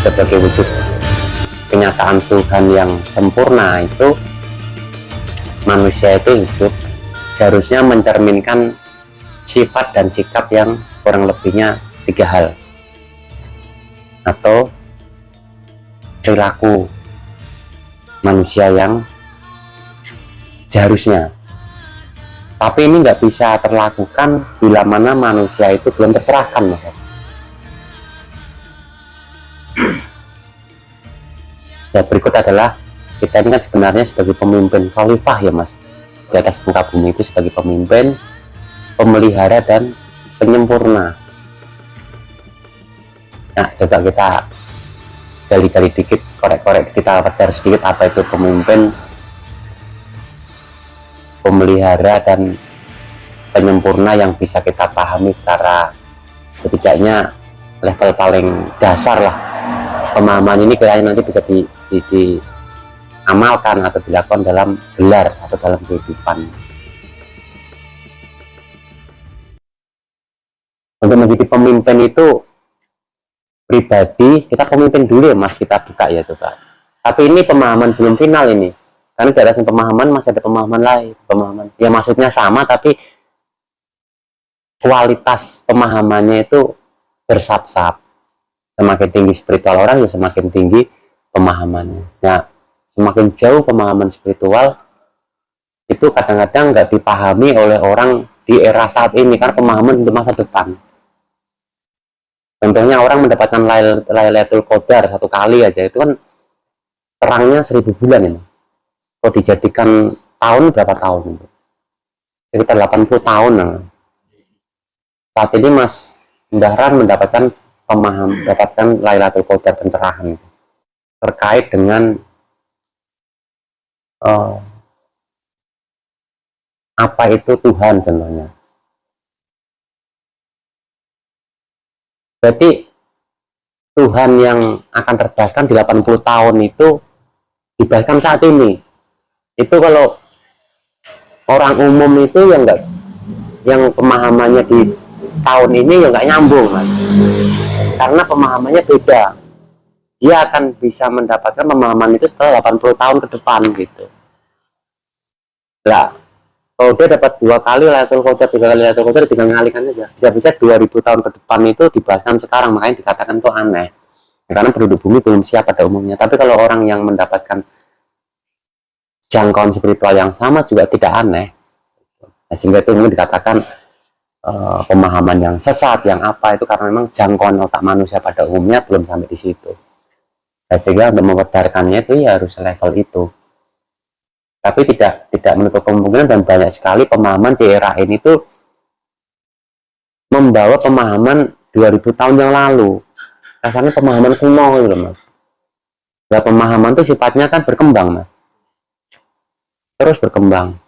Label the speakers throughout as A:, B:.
A: sebagai wujud kenyataan Tuhan yang sempurna, itu manusia itu hidup seharusnya mencerminkan sifat dan sikap yang kurang lebihnya 3 hal atau perilaku manusia yang seharusnya. Tapi ini nggak bisa terlakukan bila mana manusia itu belum terserahkan, Mas. Ya, berikut adalah kita ini kan sebenarnya sebagai pemimpin khalifah ya, Mas, di atas muka bumi itu, sebagai pemimpin, pemelihara dan penyempurna. Nah, coba kita gali-gali dikit, korek-korek, kita pedar sedikit apa itu pemimpin, pemelihara dan penyempurna yang bisa kita pahami secara setidaknya level paling dasar lah. Pemahaman ini kayaknya nanti bisa diamalkan atau dilakukan dalam gelar atau dalam kehidupan. Untuk menjadi pemimpin itu pribadi, kita pemimpin dulu ya, Mas, kita buka ya coba. Tapi ini pemahaman belum final ini, karena di atas pemahaman masih ada pemahaman lain, pemahaman ya maksudnya sama tapi kualitas pemahamannya itu bersap-sap. Semakin tinggi spiritual orang ya semakin tinggi pemahamannya. Nah, semakin jauh pemahaman spiritual itu kadang-kadang nggak dipahami oleh orang di era saat ini, karena pemahaman untuk masa depan. Contohnya orang mendapatkan Lailatul Qadar 1 kali aja itu kan terangnya 1000 bulan ini. Kalau dijadikan tahun berapa tahun itu? Sekitar 80 tahun. Nah. Saat ini Mas Dahran mendapatkan Lailatul Qadar pencerahan terkait dengan apa itu Tuhan contohnya. Berarti Tuhan yang akan terbahaskan di 80 tahun itu dibahaskan saat ini. Itu kalau orang umum itu yang pemahamannya di tahun ini ya nggak nyambung, Mas. Karena pemahamannya beda. Dia akan bisa mendapatkan pemahaman itu setelah 80 tahun ke depan gitu. Lah, kalau dia dapat 2 kali Lailatul Qadar, 3 kali Lailatul Qadar, tinggal ngalihkan saja. Bisa-bisa 2000 tahun ke depan itu dibahaskan sekarang, makanya dikatakan itu aneh. Karena penduduk bumi belum siap pada umumnya. Tapi kalau orang yang mendapatkan jangkauan spiritual yang sama juga tidak aneh. Nah, sehingga itu mungkin dikatakan pemahaman yang sesat, yang apa itu karena memang jangkauan otak manusia pada umumnya belum sampai di situ. Nah, sehingga untuk memperdarkannya itu ya harus level itu. Tapi tidak menutup kemungkinan dan banyak sekali pemahaman di era ini tuh membawa pemahaman 2000 tahun yang lalu. Kasarnya pemahaman kuno gitu, Mas. Nah, pemahaman itu sifatnya kan berkembang, Mas. Terus berkembang.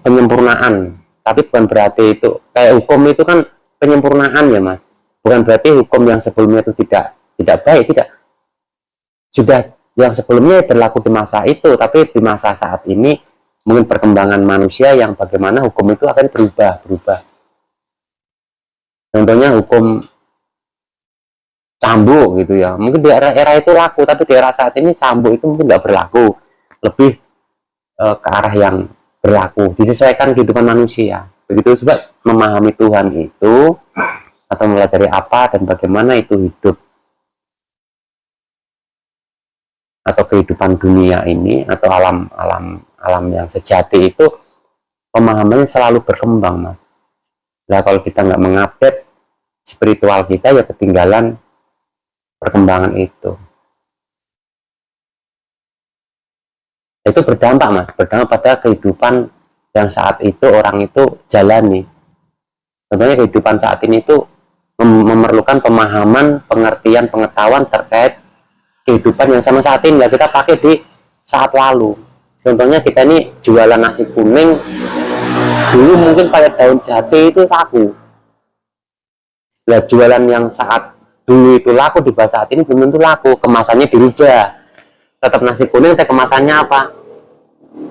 A: Penyempurnaan. Tapi bukan berarti itu kayak hukum itu kan penyempurnaan ya, Mas. Bukan berarti hukum yang sebelumnya itu tidak baik, tidak. Sudah yang sebelumnya berlaku di masa itu, tapi di masa saat ini mungkin perkembangan manusia yang bagaimana hukum itu akan berubah. Contohnya hukum cambuk gitu ya, mungkin di era itu laku, tapi di era saat ini cambuk itu mungkin nggak berlaku, lebih ke arah yang berlaku disesuaikan kehidupan manusia. Begitu sebab memahami Tuhan itu atau mempelajari apa dan bagaimana itu hidup atau kehidupan dunia ini atau alam yang sejati itu, pemahamannya selalu berkembang, Mas. Nah, kalau kita nggak mengupdate spiritual kita ya ketinggalan perkembangan itu. Itu berdampak, Mas, berdampak pada kehidupan yang saat itu orang itu jalani. Contohnya kehidupan saat ini itu memerlukan pemahaman, pengertian, pengetahuan terkait kehidupan yang sama saat ini ya kita pakai di saat lalu. Contohnya kita ini jualan nasi kuning, dulu mungkin pada daun jati itu laku. Nah, jualan yang saat dulu itu laku di saat ini belum tentu laku, kemasannya dirubah. Tetap nasi kuning, tapi kemasannya apa?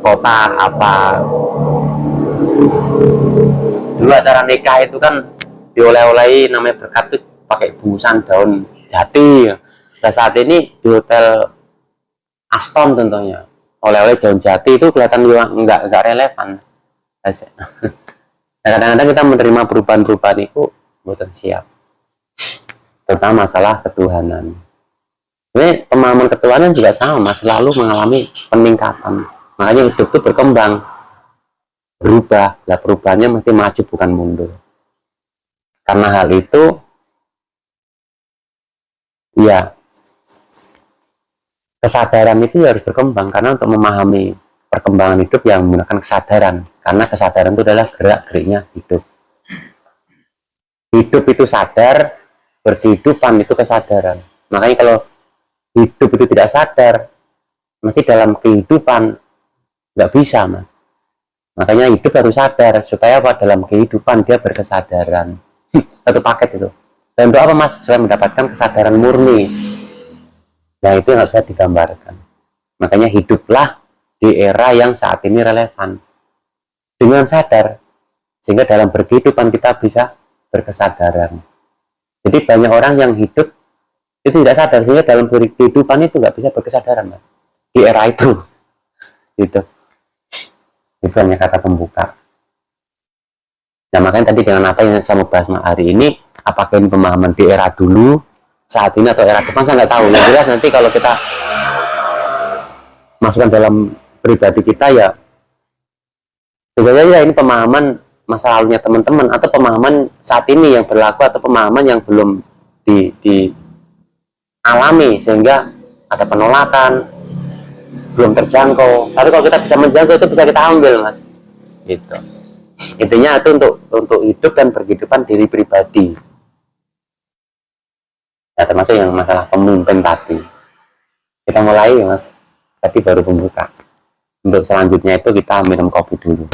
A: Kotak apa? Dulu acara nikah itu kan dioleh-olehi namanya berkat tuh pakai bungkusan daun Jati. Nah, saat ini di hotel Aston tentunya oleh-oleh daun jati itu kelihatan nggak relevan. Nah, kadang-kadang kita menerima perubahan-perubahan itu bukan siap, terutama masalah ketuhanan. Ini pemahaman ketuhanan juga sama, selalu mengalami peningkatan. Makanya hidup itu berkembang, berubah. Nah, perubahannya mesti maju bukan mundur. Karena hal itu, ya kesadaran itu harus berkembang, karena untuk memahami perkembangan hidup yang menggunakan kesadaran, karena kesadaran itu adalah gerak-geriknya hidup. Hidup itu sadar, berkehidupan itu kesadaran. Makanya kalau hidup itu tidak sadar, mesti dalam kehidupan nggak bisa, Mas. Makanya hidup harus sadar, supaya apa? Dalam kehidupan dia berkesadaran. Satu paket itu. Dan untuk apa, Mas? Supaya mendapatkan kesadaran murni. Nah, itu nggak bisa digambarkan. Makanya hiduplah di era yang saat ini relevan. Dengan sadar, sehingga dalam berkehidupan kita bisa berkesadaran. Jadi banyak orang yang hidup itu tidak sadar, sehingga dalam kehidupan itu nggak bisa berkesadaran, Mas. Di era itu. Gitu. Itu hanya kata pembuka. Nah, makanya tadi dengan apa yang saya mau bahas hari ini, apakah ini pemahaman di era dulu, saat ini, atau era depan, saya nggak tahu. Yang jelas nanti kalau kita masukkan dalam pribadi kita, ya bisa saja ini pemahaman masa lalunya teman-teman, atau pemahaman saat ini yang berlaku, atau pemahaman yang belum dialami, sehingga ada penolakan, belum terjangkau. Tapi kalau kita bisa menjangkau, itu bisa kita ambil, Mas. Gitu. Intinya itu untuk hidup dan berkehidupan diri pribadi. Ya, termasuk yang masalah pemimpin tadi. Kita mulai, Mas. Tadi baru pembuka. Untuk selanjutnya itu kita minum kopi dulu.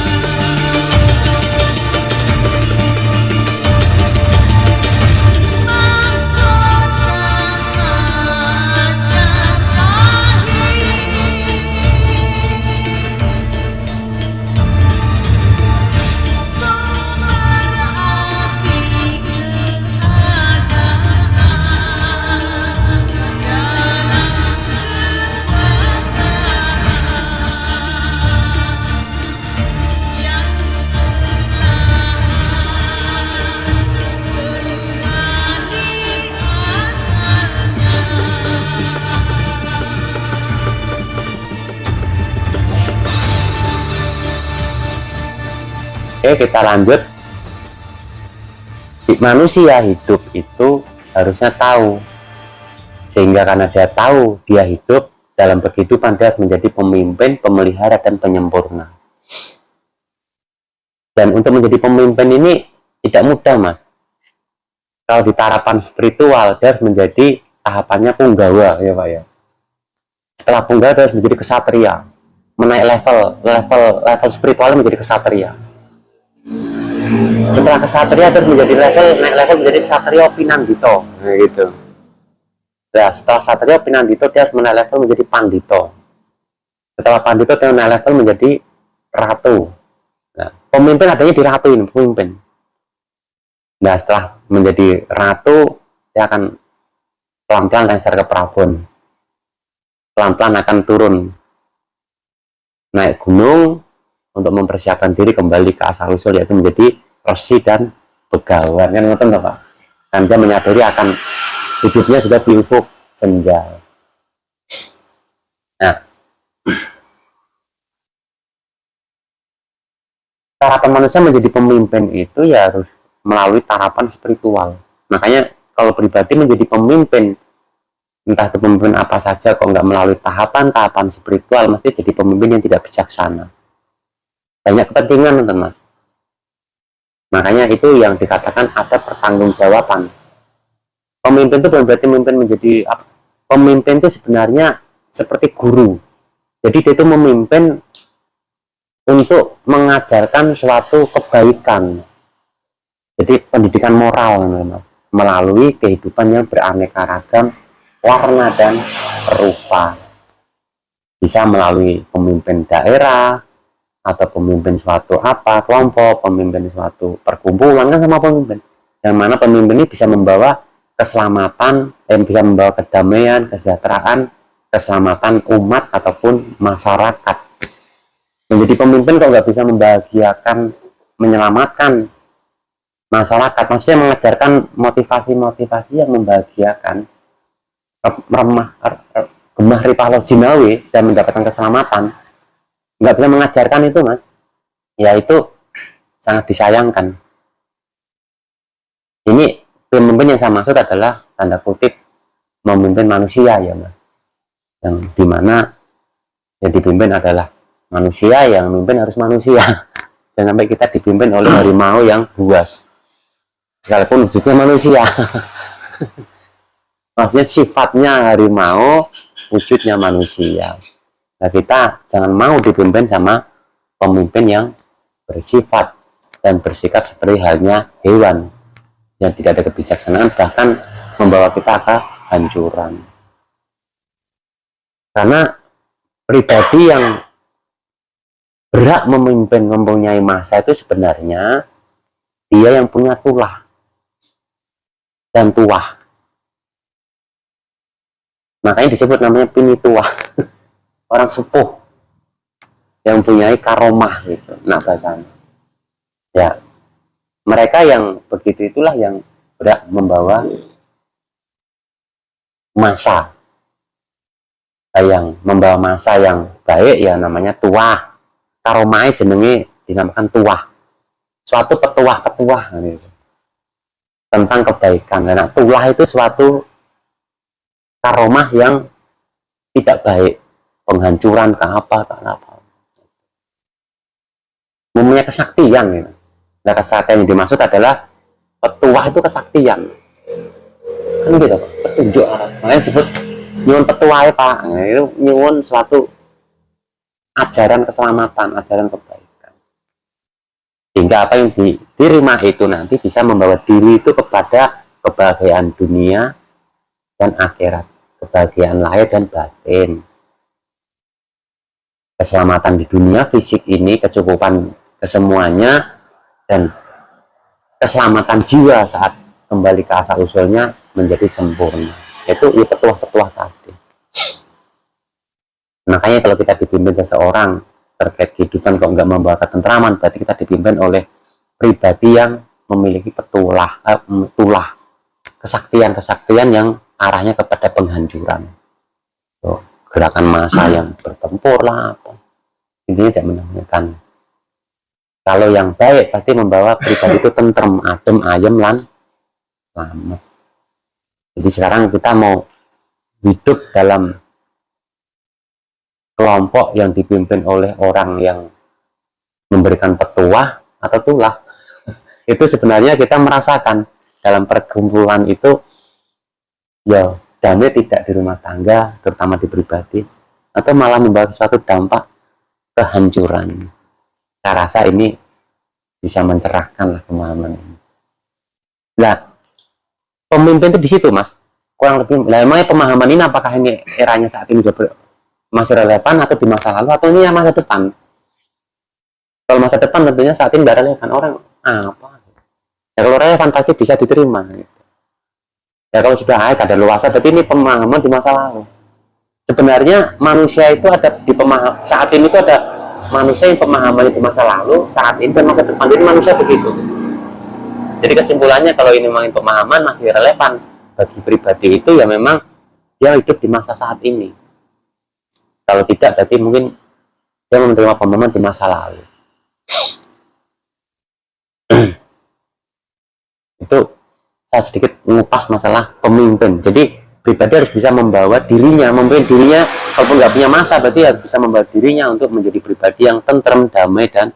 A: Oke, kita lanjut. Manusia hidup itu harusnya tahu, sehingga karena dia tahu dia hidup, dalam kehidupan dia menjadi pemimpin, pemelihara, dan penyempurna. Dan untuk menjadi pemimpin ini tidak mudah, Mas. Kalau di tahapan spiritual, dia harus menjadi tahapannya punggawa, ya Pak ya. Setelah punggawa, dia harus menjadi kesatria, menaik level spiritualnya menjadi kesatria. Setelah kesatria terus menjadi naik level menjadi satrio pinandito, nah gitu. Nah, setelah satrio pinandito dia harus menaik level menjadi pandito. Setelah pandito dia naik level menjadi ratu. Nah, pemimpin adanya di ratu ini, pemimpin. Nah, setelah menjadi ratu dia akan pelan-pelan lengser ke prabon, pelan-pelan akan turun naik gunung untuk mempersiapkan diri kembali ke asal usul, yaitu menjadi Resi dan Begawan, kan nonton Pak? Dan dia menyadari akan hidupnya sudah di ufuk senja. Nah, tahapan manusia menjadi pemimpin itu ya harus melalui tahapan spiritual. Makanya kalau pribadi menjadi pemimpin, entah itu pemimpin apa saja, kok nggak melalui tahapan spiritual, mesti jadi pemimpin yang tidak bijaksana. Banyak kepentingan, nonton Mas. Makanya itu yang dikatakan ada pertanggungjawaban. Pemimpin itu bukan berarti pemimpin itu sebenarnya seperti guru. Jadi dia itu memimpin untuk mengajarkan suatu kebaikan. Jadi pendidikan moral, melalui kehidupan yang beraneka ragam, warna dan rupa. Bisa melalui pemimpin daerah, atau pemimpin suatu kelompok, pemimpin suatu perkumpulan, kan sama pemimpin. Yang mana pemimpin ini bisa membawa keselamatan, yang bisa membawa kedamaian, kesejahteraan, keselamatan umat ataupun masyarakat. Menjadi pemimpin kok nggak bisa membahagiakan, menyelamatkan masyarakat, maksudnya mengajarkan motivasi-motivasi yang membahagiakan, gemah ripalo jinawi dan mendapatkan keselamatan, nggak bisa mengajarkan itu mas, ya itu sangat disayangkan. Ini pemimpin yang saya maksud adalah tanda kutip memimpin manusia ya mas, yang dimana yang dipimpin adalah manusia, yang memimpin harus manusia. Jangan sampai kita dipimpin oleh harimau yang buas sekalipun wujudnya manusia. Maksudnya sifatnya harimau, wujudnya manusia. Nah kita jangan mau dipimpin sama pemimpin yang bersifat dan bersikap seperti halnya hewan yang tidak ada kebijaksanaan, bahkan membawa kita ke hancuran. Karena pribadi yang berhak memimpin, mempunyai massa itu sebenarnya dia yang punya tulah dan tuah. Makanya disebut namanya pinituah. Orang sepuh yang mempunyai karomah gitu, nah bahasanya. Ya, mereka yang begitu itulah yang berhak membawa massa. Yang membawa massa yang baik ya namanya tuah. Karomahnya jenenge dinamakan tuah. Suatu petuah-petuah gitu. Tentang kebaikan. Karena tulah itu suatu karomah yang tidak baik, penghancuran ke apa. Mempunyai kesaktian gitu. Nah, kesaktian yang dimaksud adalah petuah itu kesaktian. Kan gitu, petunjuk arah. Makanya disebut nyuwun petuah ya Pak. Nah, itu nyuwun suatu ajaran keselamatan, ajaran kebaikan. Sehingga apa yang diterima itu nanti bisa membawa diri itu kepada kebahagiaan dunia dan akhirat, kebahagiaan lahir dan batin, keselamatan di dunia fisik ini, kecukupan kesemuanya, dan keselamatan jiwa saat kembali ke asal usulnya menjadi sempurna. Itu ya petuah-petuah tadi. Makanya kalau kita dipimpin seseorang terkait kehidupan kok nggak membawa ketentraman, berarti kita dipimpin oleh pribadi yang memiliki tulah kesaktian yang arahnya kepada penghancuran. So, gerakan massa yang bertempur lah apa. Intinya tidak menentukan. Kalau yang baik pasti membawa pribadi itu tentrem, adem, ayem, lan selamat. Jadi sekarang kita mau hidup dalam kelompok yang dipimpin oleh orang yang memberikan petuah atau tulah. Itu sebenarnya kita merasakan dalam perkumpulan itu ya damai tidak di rumah tangga, terutama di pribadi, atau malah membawa suatu dampak kehancuran. Saya rasa ini bisa mencerahkan lah pemahaman ini. Nah, pemimpin itu di situ mas, kurang lebih. Nah, emangnya pemahaman ini apakah ini eranya saat ini masih relevan atau di masa lalu atau ini yang masa depan? Kalau masa depan tentunya saat ini tidak relevan. Orang apa? Ya kalau relevan pasti bisa diterima. Ya kalau sudah ada luasa, tapi ini pemahaman di masa lalu. Sebenarnya manusia itu ada di pemaham saat ini itu ada manusia yang pemahamannya di masa lalu, saat ini dan masa depan. Jadi manusia begitu. Jadi kesimpulannya kalau ini memang pemahaman masih relevan bagi pribadi itu ya memang dia hidup di masa saat ini. Kalau tidak berarti mungkin dia menerima pemahaman di masa lalu. Itu saya sedikit mengupas masalah pemimpin. Jadi pribadi harus bisa membawa dirinya, memimpin dirinya. Kalaupun nggak punya masa, berarti harus bisa membawa dirinya untuk menjadi pribadi yang tentrem, damai dan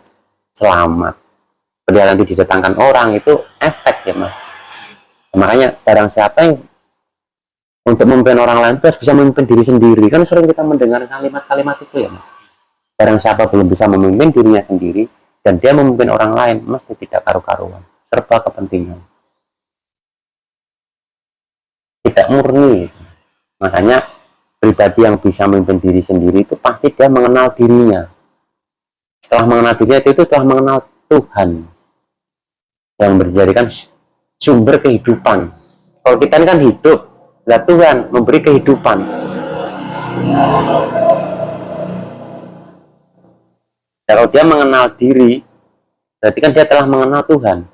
A: selamat. Ketika nanti didatangkan orang itu efek ya mas. Makanya barang siapa yang untuk memimpin orang lain itu harus bisa memimpin diri sendiri. Kan sering kita mendengar kalimat-kalimat itu ya mas. Barang siapa belum bisa memimpin dirinya sendiri dan dia memimpin orang lain, mesti tidak karu-karuan, serba kepentingan. Tidak murni. Makanya pribadi yang bisa memimpin diri sendiri itu pasti dia mengenal dirinya. Setelah mengenal dirinya itu telah mengenal Tuhan yang menjadikan sumber kehidupan, Kalau kita ini kan hidup, lah Tuhan memberi kehidupan. Dan kalau dia mengenal diri, berarti kan dia telah mengenal Tuhan.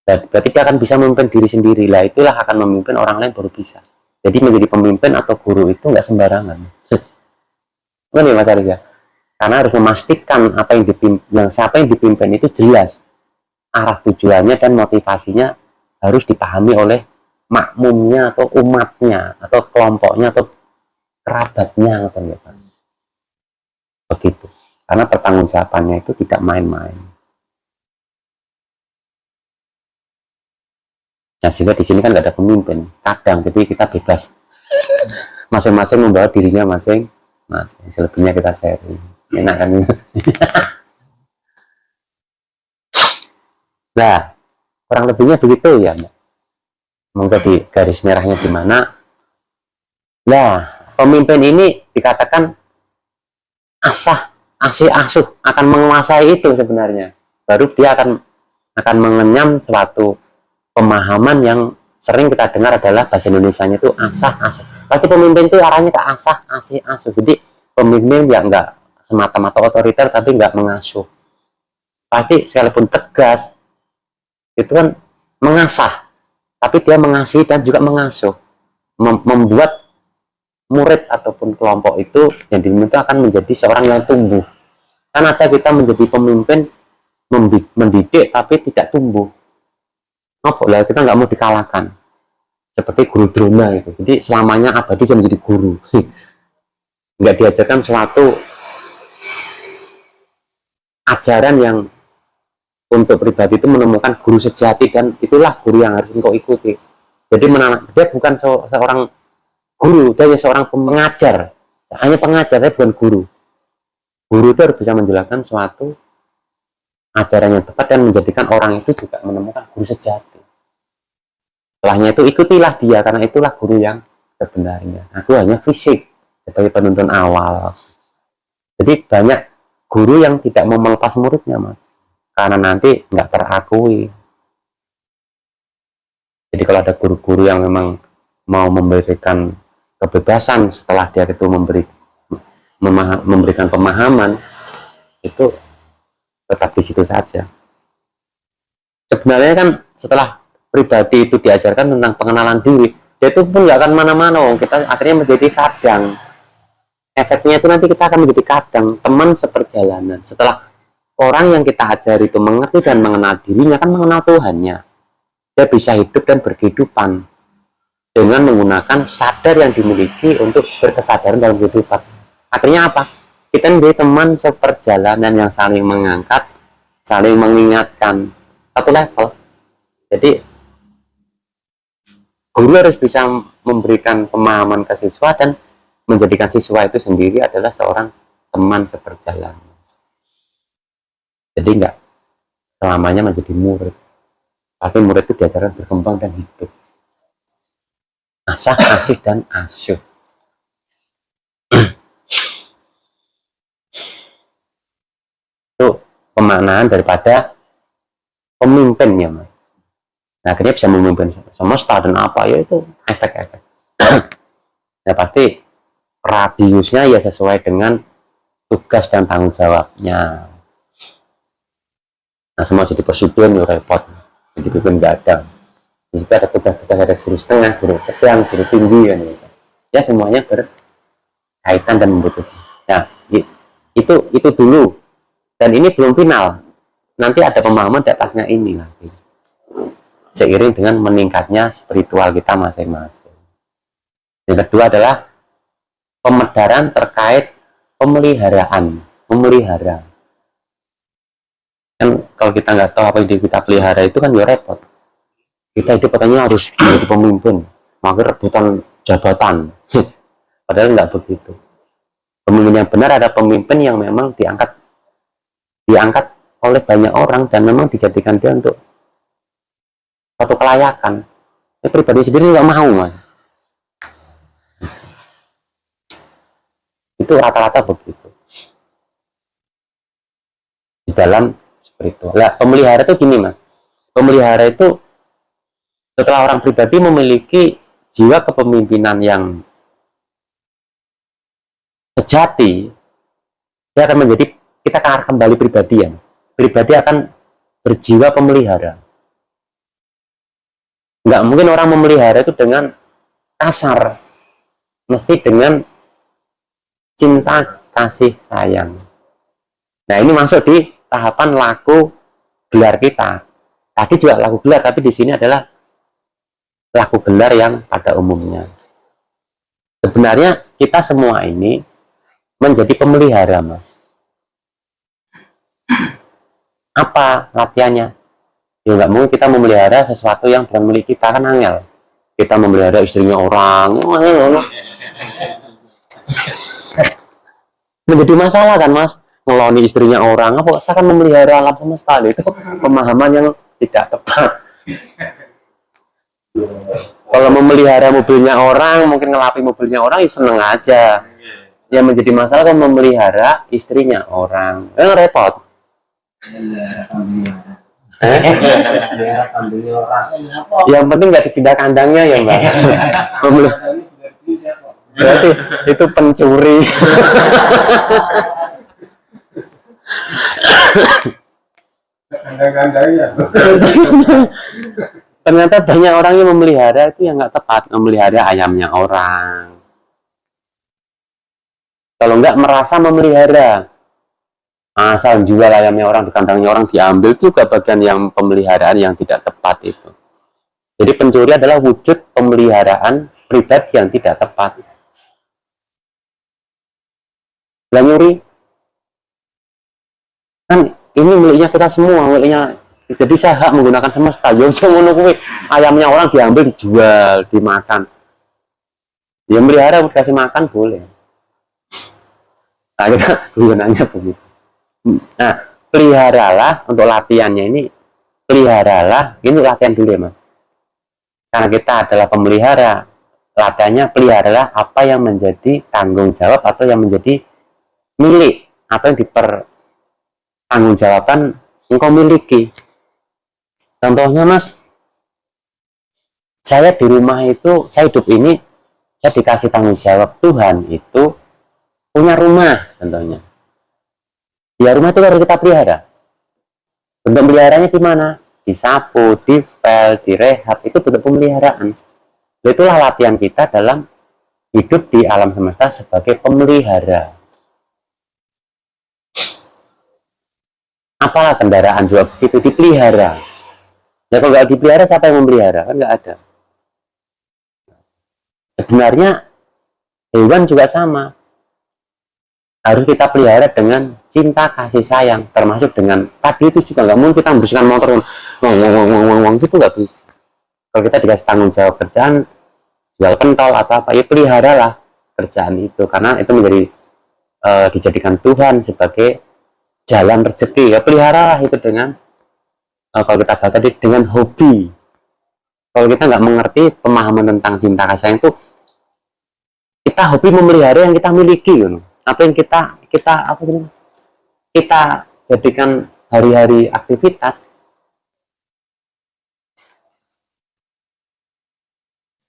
A: Dan berarti dia akan bisa memimpin diri sendiri. Lah itulah akan memimpin orang lain baru bisa. Jadi menjadi pemimpin atau guru itu nggak sembarangan. Benar ya Mas Arya? Karena harus memastikan apa yang dipimpin, siapa yang dipimpin itu jelas arah tujuannya dan motivasinya harus dipahami oleh makmumnya atau umatnya atau kelompoknya atau kerabatnya atau apa. Begitu. Karena pertanggungjawabannya itu tidak main-main. Nah, sehingga di sini kan nggak ada pemimpin, kadang, jadi kita bebas, masing-masing membawa dirinya masing-masing. Selebihnya kita sharing, enak kan? Nah, kurang lebihnya begitu ya, mungkin di garis merahnya di mana? Nah, pemimpin ini dikatakan asuh akan menguasai itu sebenarnya. Baru dia akan mengenyam suatu pemahaman yang sering kita dengar adalah bahasa Indonesianya itu asah. Pasti pemimpin itu arahnya ke asuh. Jadi pemimpin yang enggak semata-mata otoriter tapi enggak mengasuh. Pasti sekalipun tegas itu kan mengasah, tapi dia mengasihi dan juga mengasuh, membuat murid ataupun kelompok itu yang diminta akan menjadi seorang yang tumbuh. Kan ada kita menjadi pemimpin mendidik tapi tidak tumbuh. Apa lah, kita nggak mau dikalahkan seperti guru drona itu, jadi selamanya abadi dia menjadi guru. Nggak diajarkan suatu ajaran yang untuk pribadi itu menemukan guru sejati dan itulah guru yang harus engkau ikuti. Jadi dia bukan seorang guru, dia hanya seorang pengajar, hanya pengajar, dia bukan guru. Guru itu harus bisa menjelaskan suatu ajaran yang tepat dan menjadikan orang itu juga menemukan guru sejati. Setelahnya itu ikutilah dia, karena itulah guru yang sebenarnya. Aku hanya fisik sebagai penuntun awal. Jadi banyak guru yang tidak mau melepas muridnya, Mas, karena nanti nggak terakui. Jadi kalau ada guru-guru yang memang mau memberikan kebebasan setelah dia itu memberikan pemahaman, itu tetap di situ saja. Sebenarnya kan setelah pribadi itu diajarkan tentang pengenalan diri, dia itu pun nggak akan mana-mana. Kita akhirnya menjadi kadang. Efeknya itu nanti kita akan menjadi kadang, teman seperjalanan. Setelah orang yang kita ajari itu mengerti dan mengenal dirinya, kan mengenal Tuhannya, dia bisa hidup dan berkehidupan dengan menggunakan sadar yang dimiliki untuk berkesadaran dalam kehidupan. Akhirnya apa? Kita menjadi teman seperjalanan yang saling mengangkat, saling mengingatkan, satu level. Jadi guru harus bisa memberikan pemahaman ke siswa dan menjadikan siswa itu sendiri adalah seorang teman seperjalanan. Jadi enggak selamanya menjadi murid, tapi murid itu diajarkan berkembang dan hidup. Asah, asih, dan asyuh. Itu pemaknaan daripada pemimpinnya, Mas. Nah, akhirnya bisa memimpin semesta dan apa ya, itu efek-efek. Nah, pasti radiusnya ya sesuai dengan tugas dan tanggung jawabnya. Nah, semua jadi presiden ya repot, jadi pimpin nggak ada. Di situ ada tugas-tugas, ada guru setengah, guru sedang, guru tinggi kan gitu. Ya semuanya berkaitan dan membutuhkan. Nah, itu dulu, dan ini belum final. Nanti ada pemahaman di atasnya ini lagi, seiring dengan meningkatnya spiritual kita masing-masing. Yang kedua adalah pemedaran terkait pemeliharaan, memelihara. Kan kalau kita nggak tahu apa yang kita pelihara itu kan ya repot. Kita hidup katanya harus menjadi pemimpin, makanya rebutan jabatan. Padahal nggak begitu. Pemimpin yang benar ada pemimpin yang memang diangkat oleh banyak orang dan memang dijadikan dia untuk suatu kelayakan. Ini pribadi sendiri nggak mau, Mas. Itu rata-rata begitu di dalam spiritual. Nah, pemelihara itu gini, Mas. Pemelihara itu Setelah orang pribadi memiliki jiwa kepemimpinan yang sejati, dia akan menjadi, kita akan kembali pribadi ya. Pribadi akan berjiwa pemelihara. Nggak mungkin orang memelihara itu dengan kasar, mesti dengan cinta, kasih, sayang. Nah ini masuk di tahapan laku gelar kita. Tadi juga laku gelar, tapi di sini adalah laku gelar yang pada umumnya. Sebenarnya kita semua ini menjadi pemelihara, Mas. Apa latihannya? Ya nggak mungkin kita memelihara sesuatu yang bukan milik kita, kan angel. Kita memelihara istrinya orang, menjadi masalah kan, Mas? Ngeloni istrinya orang, apa saya kan memelihara alam semesta, itu pemahaman yang tidak tepat. Kalau memelihara mobilnya orang, mungkin ngelapi mobilnya orang, ya seneng aja. Yang menjadi masalah kan memelihara istrinya orang, repot. Yang penting nggak dipindah kandangnya ya, Mbak. Berarti itu pencuri. Ternyata banyak orang yang memelihara itu yang nggak tepat, memelihara ayamnya orang. Kalau nggak merasa memelihara, asal jual ayamnya orang, di kandangnya orang diambil, juga bagian yang pemeliharaan yang tidak tepat itu. Jadi pencuri adalah wujud pemeliharaan pribadi yang tidak tepat. Lah nyuri kan ini miliknya kita semua, miliknya, jadi saya hak menggunakan semesta. Ya ngono kuwi, ayamnya orang diambil, dijual, dimakan. Ya melihara dikasih makan boleh. Nah, kita gunanya begitu. Nah, peliharalah untuk latihannya ini, peliharalah, ini latihan dulu ya, Mas. Karena kita adalah pemelihara, latihannya peliharalah apa yang menjadi tanggung jawab atau yang menjadi milik, atau yang dipertanggungjawabkan engkau miliki. Contohnya, Mas, saya di rumah itu, saya hidup ini, saya dikasih tanggung jawab Tuhan itu punya rumah, contohnya. Ya rumah itu harus kita pelihara. Bentuk peliharanya gimana? Disapu, dipel, direhab, itu bentuk pemeliharaan. Itulah latihan kita dalam hidup di alam semesta sebagai pemelihara. Apalah kendaraan juga begitu, dipelihara. Ya kalau nggak dipelihara, siapa yang memelihara? Kan nggak ada. Sebenarnya hewan juga sama. Harus kita pelihara dengan cinta, kasih sayang, termasuk dengan tadi itu juga nggak mungkin kita membersihkan motor ngomong itu nggak bisa. Kalau kita dikasih tanggung jawab kerjaan, jual pentol atau apa, ya peliharalah kerjaan itu, karena itu menjadi dijadikan Tuhan sebagai jalan rezeki. Ya peliharalah itu dengan kalau kita bahas tadi dengan hobi. Kalau kita nggak mengerti pemahaman tentang cinta kasih sayang itu, kita hobi memelihara yang kita miliki, gitu. Apa yang kita jadikan hari-hari aktivitas.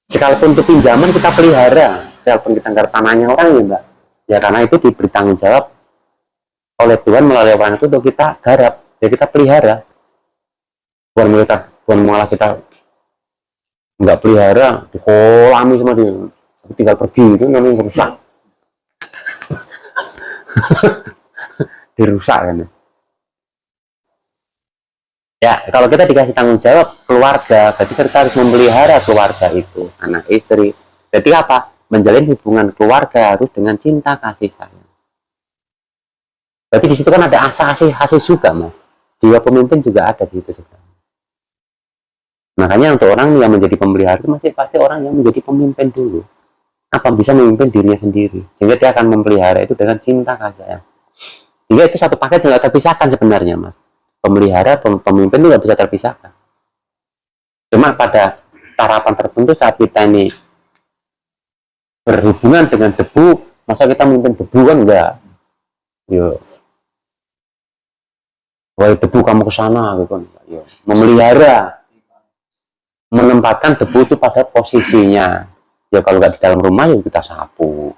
A: Sekalipun untuk pinjaman kita pelihara, sekalipun kita nggak tanahnya orang ya, Mbak. Ya karena itu diberi tanggung jawab oleh Tuhan melalui orang itu untuk kita garap, ya kita pelihara. Bukan malah kita nggak pelihara, dikolami sama dia, tinggal pergi itu namanya rusak. Dirusak kan ya. Kalau kita dikasih tanggung jawab keluarga, berarti kita harus memelihara keluarga itu, anak istri. Jadi apa? Menjalin hubungan keluarga harus dengan cinta kasih sayang. Berarti di situ kan ada asih juga, Mas. Jiwa pemimpin juga ada di situ sebenarnya. Makanya untuk orang yang menjadi pemelihara itu masih pasti orang yang menjadi pemimpin dulu. Apa bisa memimpin dirinya sendiri, sehingga dia akan memelihara itu dengan cinta kasih sayang. Sehingga itu satu paket yang tidak terpisahkan sebenarnya, Mas. Pemelihara, pemimpin itu nggak bisa terpisahkan. Cuma pada tahapan tertentu saat kita ini berhubungan dengan debu, masa kita memimpin debu kan enggak? Yo, wah debu kamu ke sana gitu kan? Yo, memelihara menempatkan debu itu pada posisinya. Ya kalau nggak di dalam rumah ya kita sapu.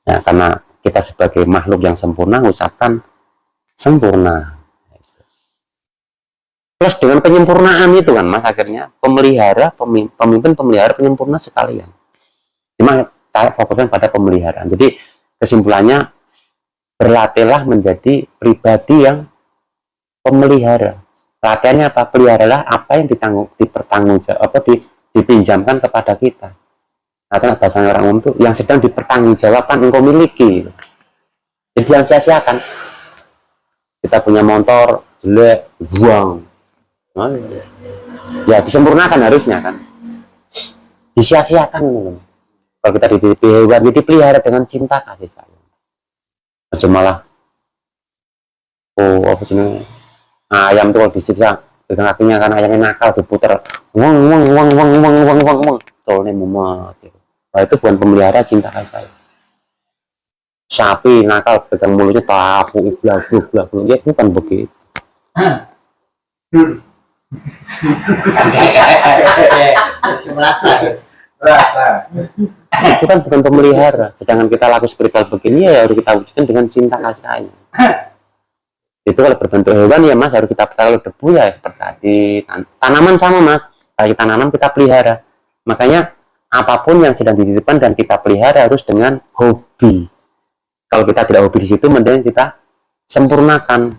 A: Nah, karena kita sebagai makhluk yang sempurna ucapkan sempurna. Plus dengan penyempurnaan itu kan mas, akhirnya pemimpin pemelihara penyempurna sekalian. Cuma kita fokuskan pada pemeliharaan. Jadi kesimpulannya, berlatihlah menjadi pribadi yang pemelihara. Latihannya apa? Peliharalah apa yang dipinjamkan kepada kita. Atau bahasanya orang umum itu yang sedang dipertanggungjawabkan engkau miliki. Jadi jangan sia-siakan. Kita punya motor jelek, buang. Oh, ya disempurnakan harusnya kan. Disia-siakan. Kalau kita dititipi hewan, jadi pelihara dengan cinta kasih sayang. Aja malah apa sih, ayam tuh kalau disiksa dengan kakinya karena ayamnya nakal diputer wang wang wang wang wang wang wang wang tolnya mumet gitu. Nah, itu bukan pemelihara cinta kasih sayang. Sapi nakal pegang mulutnya tahu iblak ya bukan begitu. Itu kan bukan pemelihara. Sedangkan kita laku spiritual begini ya harus kita wujudkan dengan cinta kasih sayang. Itu kalau berbentuk hewan ya mas harus kita pelihara. Kalau debu ya seperti tadi, tanaman sama mas, kalau kita nanam kita pelihara. Makanya apapun yang sedang dititipkan dan kita pelihara harus dengan hobi. Kalau kita tidak hobi di situ, mending kita sempurnakan,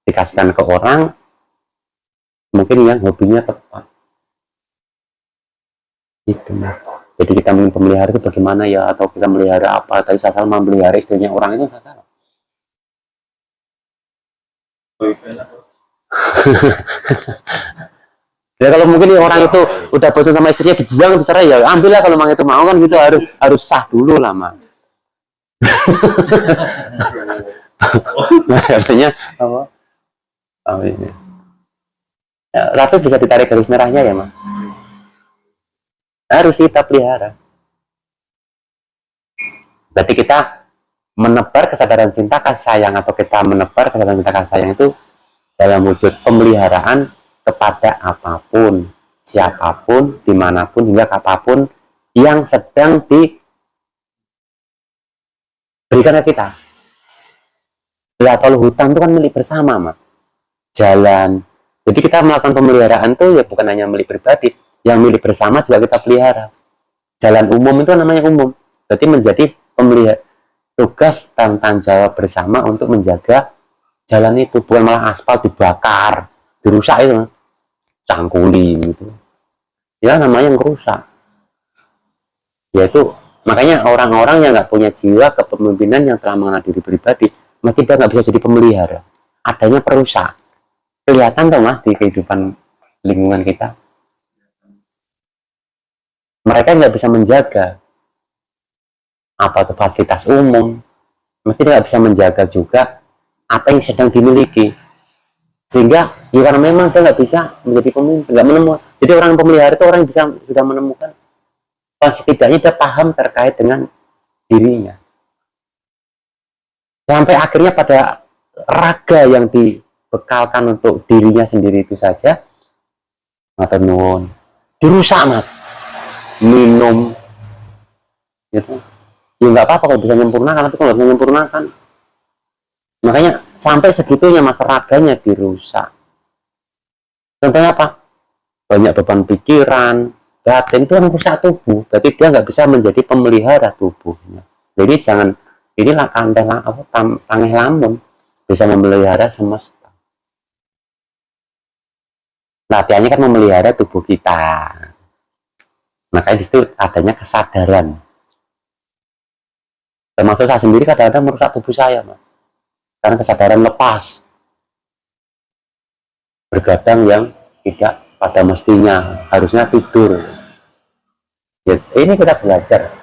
A: dikasihkan ke orang mungkin yang hobinya tepat. Itu mas. Jadi kita memelihara itu bagaimana ya, atau kita melihara apa? Tadi saya salah memelihara istrinya orang itu saya salah. Ya kalau mungkin orang itu udah bosan sama istrinya dibuang dicerai ya ambillah kalau memang itu mau kan gitu, harus sah dulu lah mas. Nah, katanya apa? Oh, ini. Ya, Ratu bisa ditarik garis merahnya ya mas. Harus kita pelihara. Berarti kita menebar kesadaran cinta kasih sayang, atau kita menebar kesadaran cinta kasih sayang itu dalam wujud pemeliharaan kepada apapun, siapapun, dimanapun, hingga kapanpun yang sedang diberikan ke kita. Ya kalau hutan itu kan milik bersama, mas. Jalan. Jadi kita melakukan pemeliharaan itu ya bukan hanya milik pribadi, yang milik bersama juga kita pelihara. Jalan umum itu namanya umum. Berarti menjadi pemelihara, tugas dan tanggung jawab bersama untuk menjaga jalan itu, bukan malah aspal dibakar, dirusak itu, cangkuli gitu. Ya namanya yang rusak. Yaitu makanya orang-orang yang nggak punya jiwa kepemimpinan yang telah mengenal diri pribadi, maka dia nggak bisa jadi pemelihara. Adanya perusak. Kelihatan tuh mas di kehidupan lingkungan kita. Mereka nggak bisa menjaga apa itu fasilitas umum, mesti nggak bisa menjaga juga apa yang sedang dimiliki, sehingga ya karena memang dia nggak bisa menjadi pemimpin, nggak menemukan. Jadi orang yang pemelihara itu orang yang bisa sudah menemukan, setidaknya dia paham terkait dengan dirinya, sampai akhirnya pada raga yang dibekalkan untuk dirinya sendiri itu saja, matur nuwun, dirusak mas, minum, gitu. Ya nggak apa-apa kalau bisa menyempurnakan, tapi kalau nggak menyempurnakan, makanya sampai segitunya mas, raganya dirusak. Contohnya apa? Banyak beban pikiran, batin, itu yang rusak tubuh. Berarti dia nggak bisa menjadi pemelihara tubuhnya. Jadi jangan, inilah tangeh lamun, bisa memelihara semesta. Latihannya kan memelihara tubuh kita. Makanya disitu adanya kesadaran. Termasuk saya sendiri kadang-kadang merusak tubuh saya, mas. Karena kesadaran lepas, bergadang yang tidak pada mestinya, harusnya tidur. Ya, ini kita belajar.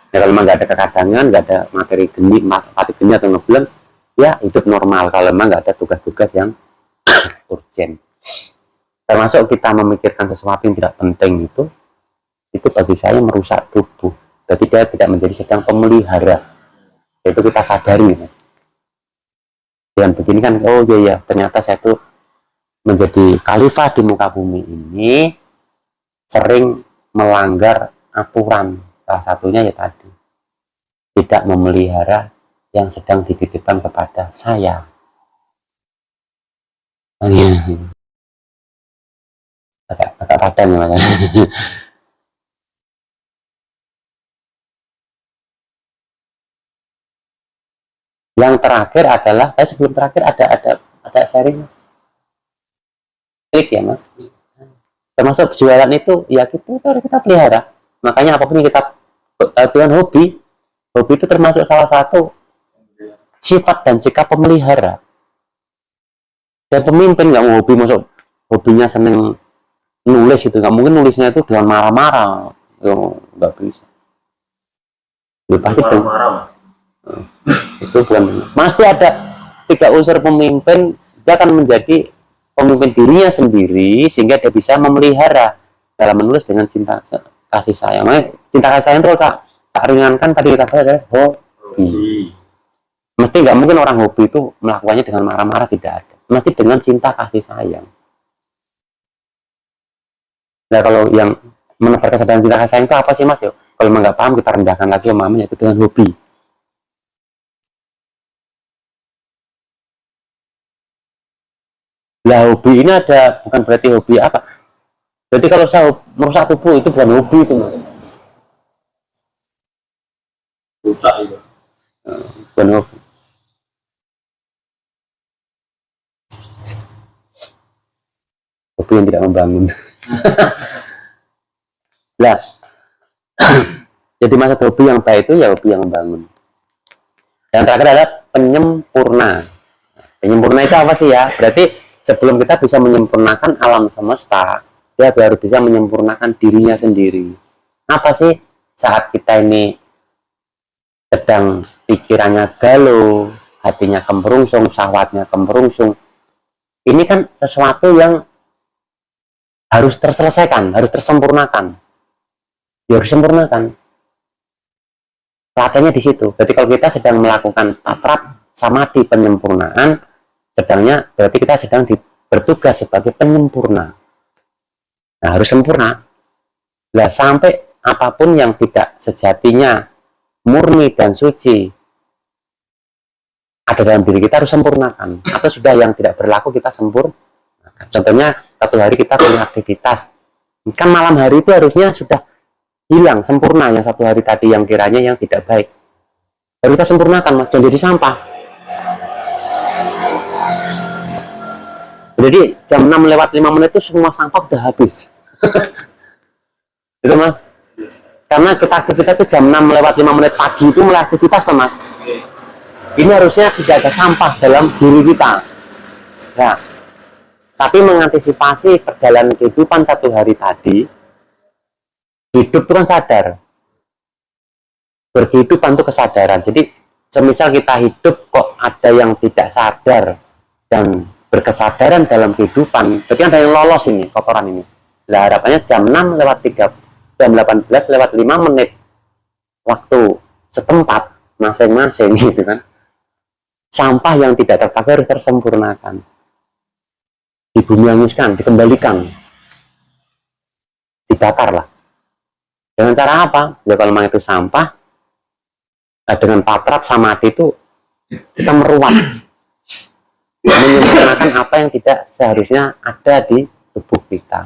A: Ya kalau memang nggak ada kekadangan, nggak ada materi geni, atau ngebleng, ya hidup normal. Kalau memang nggak ada tugas-tugas yang urgent. Termasuk kita memikirkan sesuatu yang tidak penting itu bagi saya merusak tubuh. Jadi dia tidak menjadi sedang pemelihara. Itu kita sadari. Dan begini kan, oh iya ya, ternyata saya tuh menjadi khalifah di muka bumi ini sering melanggar aturan. Salah satunya ya tadi, tidak memelihara yang sedang dititipkan kepada saya. Agak padan ya. Yang terakhir adalah, sebelum terakhir ada sharing klik ya mas. Termasuk jualan itu ya kita pelihara. Makanya apapun yang kita bilang hobi itu termasuk salah satu sifat dan sikap pemelihara. Dan pemimpin nggak mau hobi, masuk hobinya seneng nulis itu, nggak mungkin nulisnya itu dengan marah-marah, nggak bisa. Ya, pasti marah-marah itu bukan, pasti ada 3 unsur pemimpin. Dia akan menjadi pemimpin dirinya sendiri sehingga dia bisa memelihara dalam menulis dengan cinta kasih sayang. Makanya cinta kasih sayang itu tak ringankan tadi kita bahas adalah hobi. Mesti nggak mungkin orang hobi itu melakukannya dengan marah-marah, tidak ada. Mesti dengan cinta kasih sayang. Nah kalau yang menebar kesadaran cinta kasih sayang itu apa sih mas? Kalau memang nggak paham kita rendahkan lagi pemahamannya itu dengan hobi. Lah hobi ini ada, bukan berarti hobi apa. Jadi kalau saya merusak tubuh itu bukan hobi itu mas. Rusak itu. Bukan hobi. Hobi yang tidak membangun. Lah, jadi maksud hobi yang baik itu ya hobi yang membangun. Yang terakhir adalah penyempurna. Penyempurna itu apa sih ya? Berarti sebelum kita bisa menyempurnakan alam semesta, dia harus bisa menyempurnakan dirinya sendiri. Apa sih saat kita ini sedang pikirannya galau, hatinya kemerungsung, syahwatnya kemerungsung? Ini kan sesuatu yang harus terselesaikan, harus tersempurnakan. Ya harus sempurnakan. Latihannya di situ. Jadi kalau kita sedang melakukan tatrap samadhi penyempurnaan, sedangnya berarti kita sedang bertugas sebagai penyempurna. Nah harus sempurna. Nah sampai apapun yang tidak sejatinya murni dan suci ada dalam diri kita harus sempurnakan. Atau sudah yang tidak berlaku kita sempurnakan. Contohnya satu hari kita punya aktivitas, kan malam hari itu harusnya sudah hilang sempurna yang satu hari tadi yang kiranya yang tidak baik. Baru kita sempurnakan, jangan jadi sampah. Jadi jam 6 lewat 5 menit itu semua sampah udah habis. Itu mas. Karena kita aktivitas itu jam 6 lewat 5 menit pagi itu mulai aktivitas tuh mas. Ini harusnya tidak ada sampah dalam diri kita. Nah, tapi mengantisipasi perjalanan kehidupan satu hari tadi, hidup itu kan sadar. Berkehidupan itu kesadaran. Jadi semisal kita hidup kok ada yang tidak sadar dan berkesadaran dalam kehidupan, berarti ada yang lolos ini, kotoran ini. Nah harapannya jam 6 lewat 3, jam 18 lewat 5 menit waktu setempat masing-masing gitu kan, sampah yang tidak terpakai harus tersempurnakan, dibumi-hanguskan, dikembalikan, dibakar lah. Dengan cara apa? Ya kalau memang itu sampah, nah dengan patrap samadhi itu kita meruat, menyempurnakan apa yang tidak seharusnya ada di tubuh kita.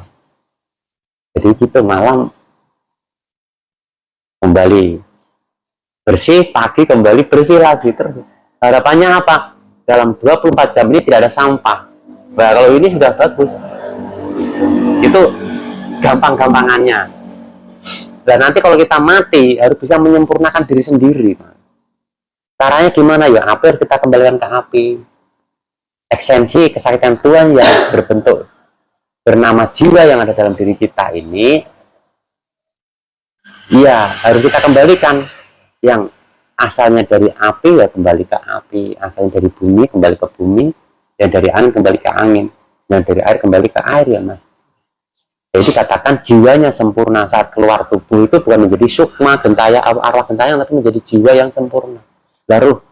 A: Jadi gitu malam kembali bersih, pagi kembali bersih lagi terus. Harapannya apa? Dalam 24 jam ini tidak ada sampah. Nah kalau ini sudah bagus. Itu gampang-gampangannya. Dan nanti kalau kita mati harus bisa menyempurnakan diri sendiri. Caranya gimana ya? Api harus kita kembalikan ke api. Eksensi kesakitan Tuhan yang berbentuk bernama jiwa yang ada dalam diri kita ini, ya harus kita kembalikan. Yang asalnya dari api ya kembali ke api, asalnya dari bumi kembali ke bumi, yang dari angin kembali ke angin, yang dari air kembali ke air ya mas. Jadi katakan jiwanya sempurna saat keluar tubuh itu bukan menjadi sukma gentaya arwah gentayang, tapi menjadi jiwa yang sempurna. Baru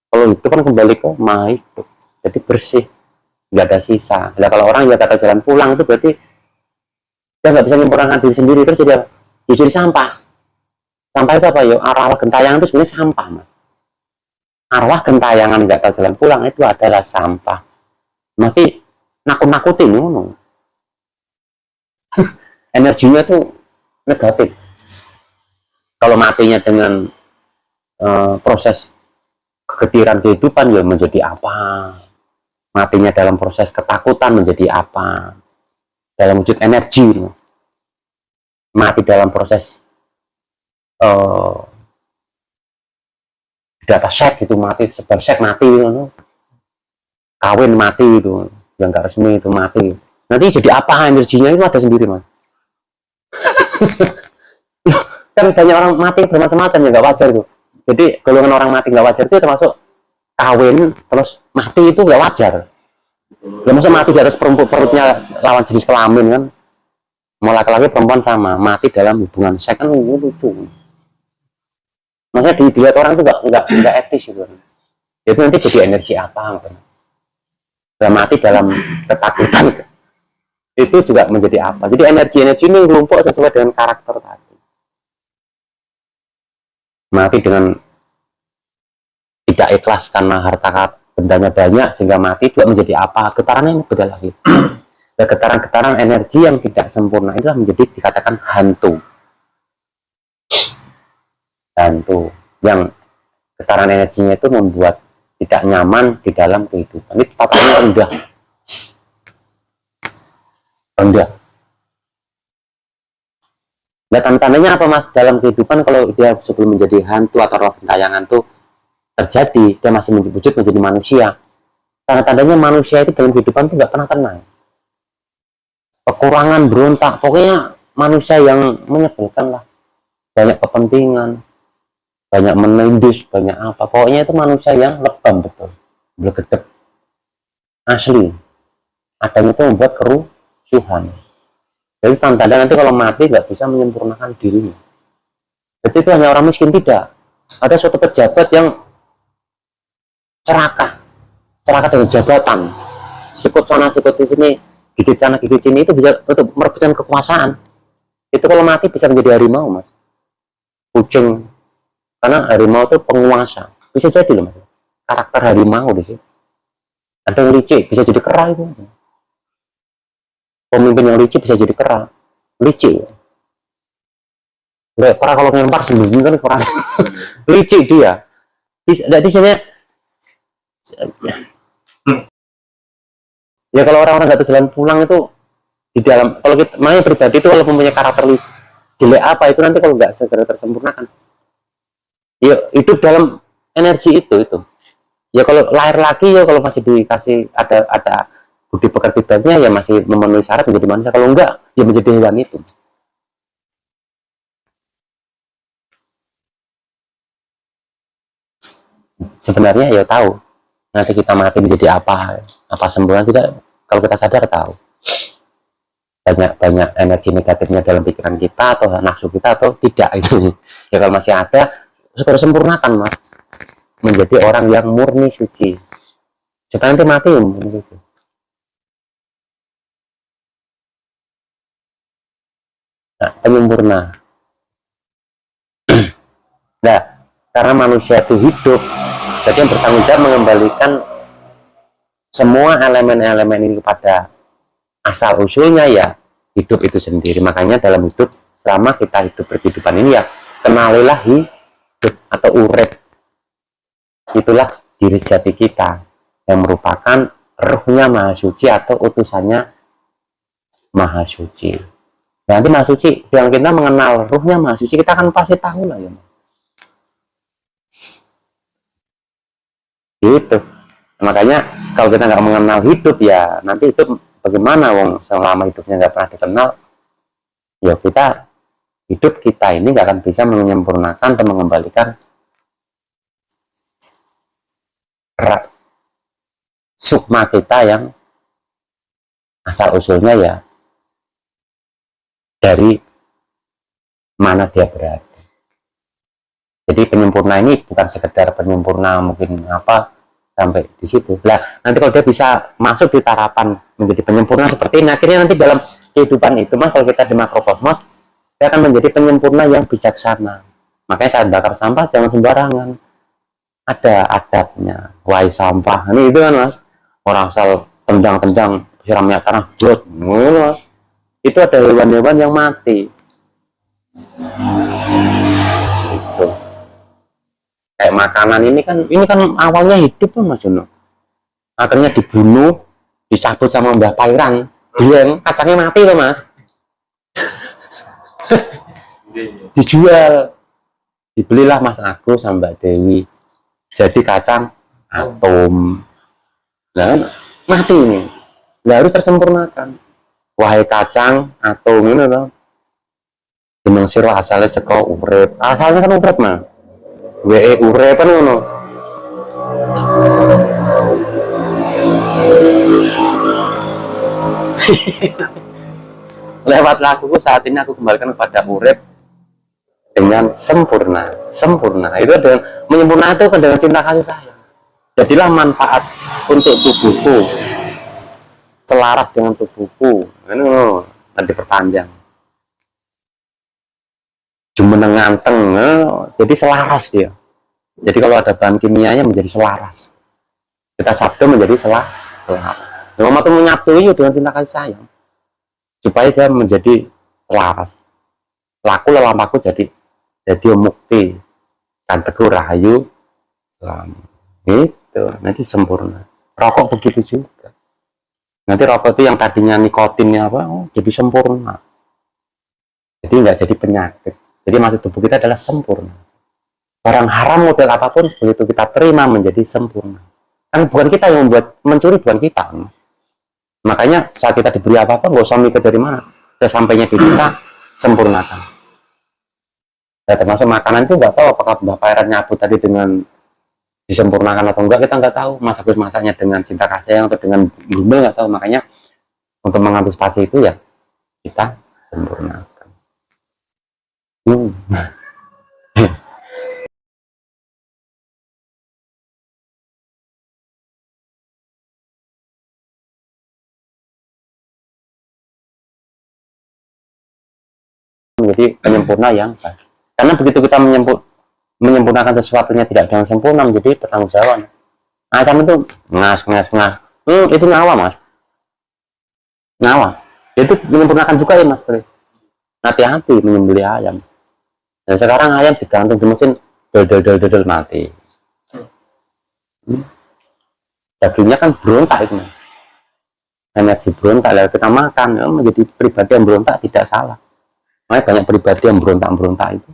A: kalau itu kan kembali ke maha hidup, jadi bersih, nggak ada sisa. Nah kalau orang ya kata jalan pulang itu berarti dia nggak bisa menyempurnakan diri sendiri, terus jadi apa? Ya jadi sampah. Sampah itu apa ya? Arwah gentayangan itu sebenarnya sampah, mas. Arwah gentayangan nggak tahu jalan pulang itu adalah sampah. Mati nakut-nakutin, energinya tuh negatif. Kalau matinya dengan proses kegetiran kehidupan, ya menjadi apa? Matinya dalam proses ketakutan menjadi apa? Dalam wujud energi. Mati dalam proses data seks itu mati, sebar seks mati, kawin mati itu, yang nggak resmi itu mati. Nanti jadi apa energinya itu ada sendiri, mas. Kan banyak orang mati bermacam-macam, ya nggak wajar itu. Jadi golongan orang mati nggak wajar itu termasuk kawin terus mati, itu nggak wajar. Ya masa mati di atas perutnya lawan jenis kelamin kan, mau laki-laki perempuan sama, mati dalam hubungan seks kan lucu. Maksudnya dilihat orang itu nggak etis gitu. Jadi nanti jadi energi apa? Gitu. Mati dalam ketakutan itu juga menjadi apa? Jadi energi ini kelompok sesuai dengan karakter tadi. Mati dengan tidak ikhlas karena harta bendanya banyak sehingga mati, juga menjadi apa? Getarannya beda lagi. Dan getaran-getaran energi yang tidak sempurna itulah menjadi dikatakan hantu. Hantu yang getaran energinya itu membuat tidak nyaman di dalam kehidupan. Ini tataannya rendah. Nah, tanda-tandanya apa, mas? Dalam kehidupan kalau dia sebelum menjadi hantu atau roh gentayangan itu terjadi, dia masih wujud menjadi manusia. Tanda-tandanya manusia itu dalam kehidupan itu nggak pernah tenang. Kekurangan, berontak, pokoknya manusia yang menyebalkan lah. Banyak kepentingan, banyak menindus, banyak apa. Pokoknya itu manusia yang lebam betul, bergedep. Asli. Adanya itu membuat kerusuhan. Jadi tanda-tanda nanti kalau mati nggak bisa menyempurnakan dirinya. Jadi itu hanya orang miskin, tidak. Ada suatu pejabat yang serakah dengan jabatan, sikut sana sikut di sini, gigit sana gigit sini, itu bisa untuk merebutkan kekuasaan. Itu kalau mati bisa menjadi harimau, mas. Kucing, karena harimau itu penguasa. Bisa jadi loh, mas. Karakter harimau di sini. Ada yang licik, bisa jadi kera itu. Pemimpin yang licik bisa jadi kera, licik. Nggak, kera kalau ngelempar sembunyi kan kera. Licik dia. Di sini ya kalau orang-orang nggak jalan pulang itu di dalam, kalau kita makanya pribadi itu kalau mempunyai karakter jelek apa itu nanti kalau nggak segera tersempurnakan, ya hidup dalam energi itu. Ya kalau lahir lagi, ya kalau masih dikasih ada budi pekerti baiknya, ya masih memenuhi syarat menjadi manusia. Kalau enggak, ya menjadi hewan itu. Sebenarnya ya tahu nanti kita mati menjadi apa sempurna tidak. Kalau kita sadar tahu banyak energi negatifnya dalam pikiran kita atau nafsu kita atau tidak itu. Ya kalau masih ada, segera sempurnakan, mas, menjadi orang yang murni suci supaya nanti mati murni suci. Nah, penyempurna. Nah, karena manusia itu hidup, jadi yang bertanggung jawab mengembalikan semua elemen-elemen ini kepada asal usulnya, ya hidup itu sendiri. Makanya dalam hidup, selama kita hidup berkehidupan ini, ya kenalilah hidup atau urip. Itulah diri sejati kita yang merupakan ruhnya Maha Suci atau utusannya Maha Suci. Nanti Maha Suci, yang kita mengenal ruhnya Maha Suci, kita akan pasti tahu lah ya. Gitu. Makanya kalau kita nggak mengenal hidup, ya nanti hidup bagaimana, wong selama hidupnya nggak pernah dikenal, ya hidup kita ini nggak akan bisa menyempurnakan atau mengembalikan sukma kita yang asal usulnya ya dari mana dia berada. Jadi penyempurna ini bukan sekedar penyempurna mungkin apa sampai di situ. Nah, nanti kalau dia bisa masuk di tarapan menjadi penyempurna seperti ini, akhirnya nanti dalam kehidupan itu mas, kalau kita di makrokosmos, dia akan menjadi penyempurna yang bijaksana. Makanya saat bakar sampah jangan sembarangan, ada adabnya. Wahai sampah, ini itu kan mas, orang asal tendang-tendang siram minyak tanah, blot, itu ada hewan-hewan yang mati. Gitu. Kayak makanan ini kan awalnya hidup tuh mas Juno, akhirnya dibunuh, dicabut sama Mbah Pairang, dia kacangnya mati loh mas. Dijual, dibelilah Mas Agus sama Mbak Dewi, jadi kacang atom. Nah, mati ini, nah, harus tersempurnakan. Wahai kacang atom ini loh, jeneng sira asalnya saka urip, asalnya kan urip mah, urip kan ngono. Lewat laguku saat ini aku kembalikan kepada urip dengan sempurna. Sempurna itu dengan menyempurna itu kan dengan cinta kasih sayang. Jadilah manfaat untuk tubuhku selaras dengan tubuhku. Ini nanti perpanjang. Jumeneng nganteng, jadi selaras dia. Jadi kalau ada bahan kimianya menjadi selaras. Kita sabdo menjadi selaras. Mama tuh menyatu itu dengan cinta kasih sayang, supaya dia menjadi selaras. Laku lelampaku jadi mukti kan teguh rahayu selamat. Itu nanti sempurna. Rokok begitu juga. Nanti rokok itu yang tadinya nikotinnya apa, jadi sempurna. Jadi nggak jadi penyakit. Jadi maksud tubuh kita adalah sempurna. Barang haram model apapun begitu kita terima menjadi sempurna. Kan bukan kita yang membuat, mencuri bukan kita. Makanya saat kita diberi apa-apa, nggak usah mikir dari mana. Sesampainya di kita, sempurnakan. Ya, termasuk makanan itu nggak tahu apakah Mbak Pairan nyabu tadi dengan disempurnakan atau enggak, kita nggak tahu. Mas Agus masaknya dengan cinta kasih atau dengan gumel nggak tahu. Makanya untuk mengantisipasi itu ya kita sempurnakan. Menjadi penyempurna yang baik. Karena begitu kita menyempurnakan sesuatunya tidak dengan sempurna, menjadi bertanggung jawab. Ayam itu ngas. Itu nyawa mas, nyawa. Itu menyempurnakan juga ya mas. Hati-hati menyembelih ayam. Dan sekarang ayam digantung di mesin, dol mati. Dagingnya kan berontak itu mas. Energi berontak, lalu kita makan, ya, menjadi pribadi yang berontak tidak salah. Makanya banyak pribadi yang berontak itu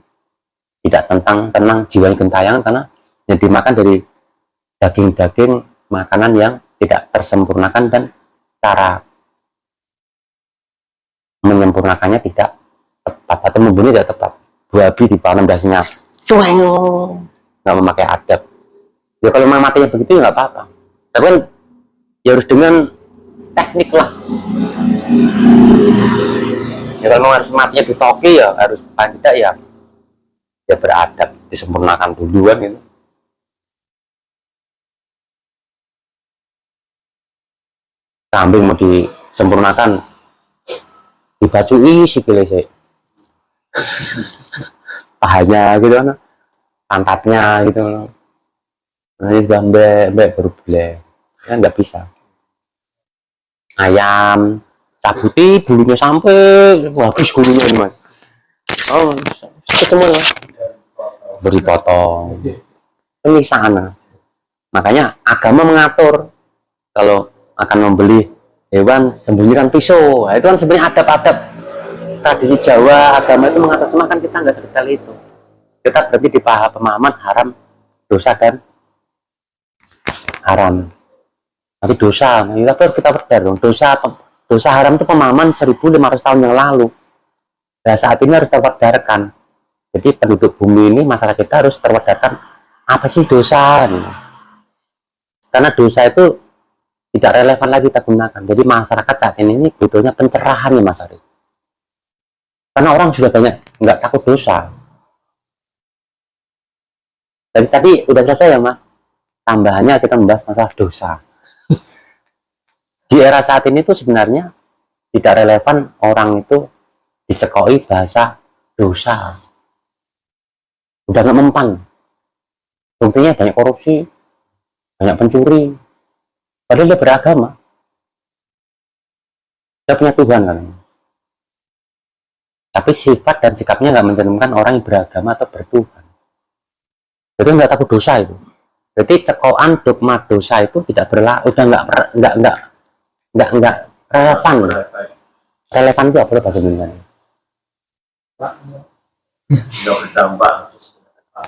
A: tidak tenang jiwanya gentayangan karena yang dimakan dari daging-daging makanan yang tidak tersempurnakan dan cara menyempurnakannya tidak tepat atau membunuh tidak tepat. Babi di panam dasinya cueng, nggak memakai adab. Ya kalau memang matinya begitu ya nggak apa-apa. Tapi kan ya harus dengan teknik lah. Ya kalau harus matinya ditoki ya harus paling tidak ya beradab, disempurnakan duluan gitu. Kambing mau disempurnakan dibacui sikile sih. Pahanya gitu kan, pantatnya gitu loh. Nanti gambar baru beli kan nggak bisa. Ayam cabuti bulunya sampai habis bulunya ini mas. Oh semua beri potong ini sana. Makanya agama mengatur kalau akan membeli hewan sembunyikan pisau. Nah, itu kan sebenarnya adab-adab tradisi Jawa. Agama itu mengatur, cuma kan kita nggak sedetail itu. Kita berarti di pemahaman haram, dosa dan haram. Tapi dosa, kita berdar dong. Dosa haram itu pemahaman 1500 tahun yang lalu. Nah, saat ini harus terwadarkan. Jadi penduduk bumi ini, masyarakat kita harus terwadarkan apa sih dosa? Karena dosa itu tidak relevan lagi kita gunakan. Jadi masyarakat saat ini butuhnya pencerahan ya Mas Aris. Karena orang sudah banyak nggak takut dosa. Tapi udah selesai ya Mas. Tambahannya kita membahas masalah dosa. Di era saat ini tuh sebenarnya tidak relevan orang itu disekoi bahasa dosa, udah nggak mempan. Buktinya banyak korupsi, banyak pencuri, padahal dia beragama, dia punya Tuhan kan. Tapi sifat dan sikapnya nggak mencerminkan orang yang beragama atau bertuhan. Jadi nggak takut dosa itu. Jadi cekokan dogma dosa itu tidak berlaku, udah nggak relevan. Relevan itu apa bahasa Indonesia?
B: Nggak berdampak.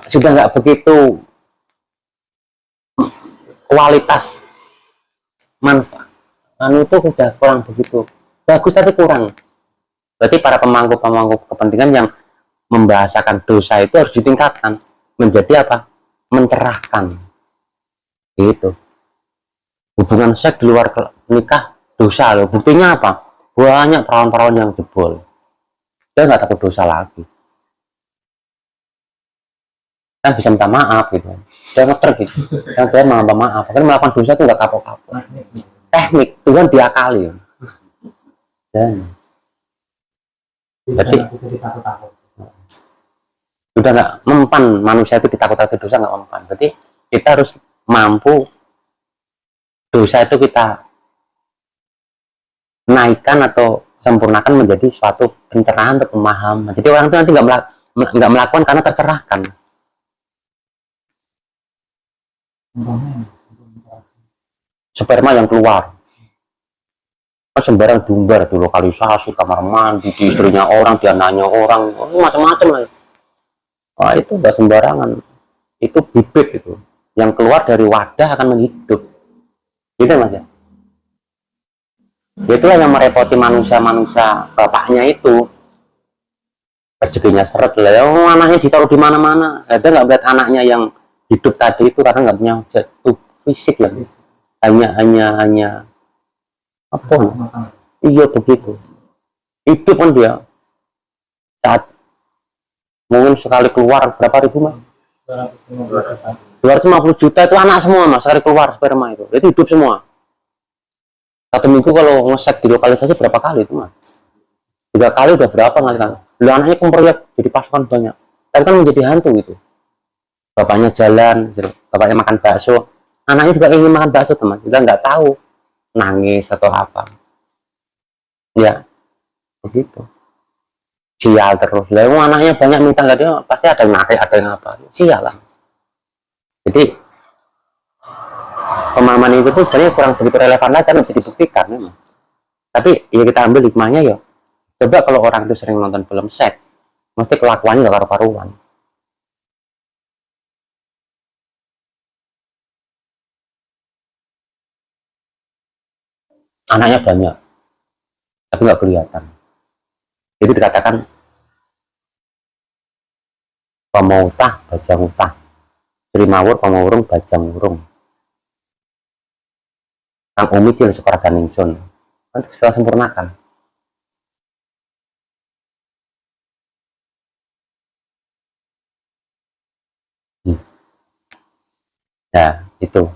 A: Sudah nggak begitu kualitas manfaat. Itu udah kurang begitu bagus, tapi kurang. Berarti para pemangku kepentingan yang membahasakan dosa itu harus ditingkatkan menjadi apa? Mencerahkan. Gitu. Hubungan seks di luar nikah dosa loh. Buktinya apa? Banyak perawan-perawan yang jebol. Dia nggak takut dosa lagi. Kan bisa minta maaf gitu. Dia ngeter gitu. Yang dia minta maaf. Kan melakukan dosa itu nggak kapok-kapok. Teknik Tuhan diakali. Dan jadi udah nggak mempan manusia itu ditakut-takut dosa, nggak mempan. Berarti kita harus mampu dosa itu kita naikkan atau sempurnakan menjadi suatu pencerahan atau pemahaman. Jadi orang itu nanti nggak melakukan karena tercerahkan. Sperma yang keluar sembarang diumbar di lokalisasi kamar mandi, di istrinya orang, dia nanya orang, macam-macam lah. Wah, itu udah sembarangan. Itu bibit itu yang keluar dari wadah akan menghidup. Gitu mas ya. Itulah yang merepoti manusia bapaknya itu. Rezekinya seret lah. Anaknya ditaruh di mana-mana. Dia nggak melihat anaknya yang hidup tadi itu karena nggak punya jatuh fisik lah. Hanya apa? Iya begitu. Hidup kan dia. Saat mungkin sekali keluar berapa ribu mas? 250 juta itu anak semua mas, sekali keluar sperma itu hidup semua. Satu minggu kalau ngesek di lokalisasi berapa kali itu mas? 3 kali udah berapa kali kan? Lu anaknya kemproyek jadi pasukan banyak, tapi kan menjadi hantu gitu. Bapaknya jalan, bapaknya makan bakso, anaknya juga ingin makan bakso teman, kita nggak tahu nangis atau apa. Ya begitu. Sial terus. Lalu anaknya banyak minta nggak, dia pasti ada yang narik, ada yang apa. Sial lah. Jadi pemahaman itu pun sebenarnya kurang begitu relevan lagi karena bisa dibuktikan memang. Tapi ya kita ambil hikmahnya ya. Coba kalau orang itu sering nonton film seks, mesti kelakuannya nggak karu-karuan. Anaknya banyak, tapi nggak kelihatan. Jadi dikatakan pemautah bajang utah, Trimawur pemawurung bajang urung. Kang Umi cil sekolah ganingsun. Nanti setelah sempurnakan. Ya itu.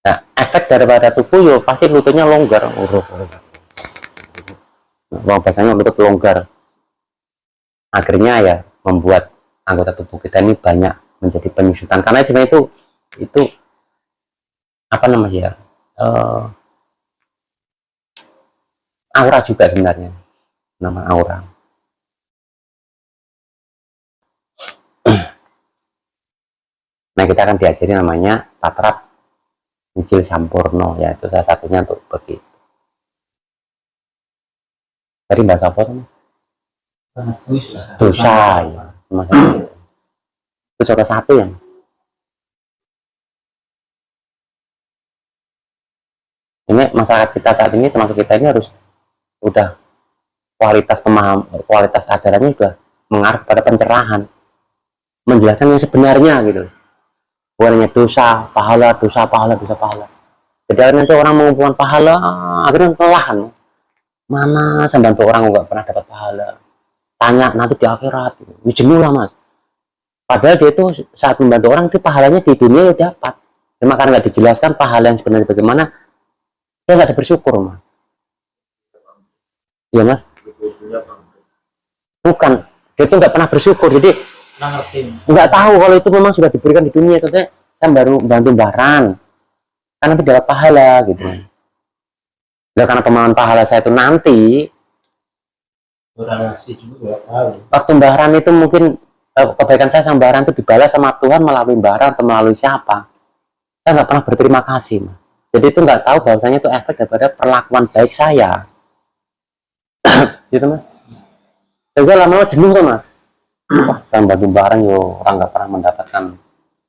A: Nah, efek daripada tubuh yo pasti lututnya longgar, biasanya lutut longgar. Akhirnya ya membuat anggota tubuh kita ini banyak menjadi penyusutan. Karena sebenarnya itu apa namanya ya? Aura juga sebenarnya, nama aura. Nah kita akan diajari namanya Patrap Mijil Sampurno, ya itu salah satunya untuk begitu. Tadi bahasa apa mas? Dosa ya, itu salah satu yang ini masyarakat kita saat ini, termasuk kita ini harus udah kualitas ajarannya udah mengarah pada pencerahan, menjelaskan yang sebenarnya gitu, bukan hanya dosa pahala. Jadi nanti orang mengumpulkan pahala akhirnya kelelahan. Mana saya bantu orang nggak pernah dapat pahala, tanya nanti di akhirat, ini jenuh lah mas. Padahal dia itu saat membantu orang itu pahalanya di dunia ya dapat, cuma karena nggak dijelaskan pahala yang sebenarnya bagaimana, dia nggak ada bersyukur mas. Iya mas,
B: Ujungnya bangkrut.
A: bukan, dia itu nggak pernah bersyukur, jadi
C: Nggak ngerti.
A: nggak tahu kalau itu memang sudah diberikan di dunia. Contohnya saya baru bantu baran kan nanti dapat pahala gitu. Nah, karena pemahaman pahala saya itu nanti
C: Orang ngasih juga nggak tahu.
A: waktu baran itu mungkin kebaikan saya sama baran itu dibalas sama Tuhan melalui baran atau melalui siapa, saya nggak pernah berterima kasih mas. Jadi itu nggak tahu bahwasanya itu efek daripada perlakuan baik saya gitu mas. Saya lama-lama jenuh tuh mas. Wah, kan bantu barang yo orang nggak pernah mendapatkan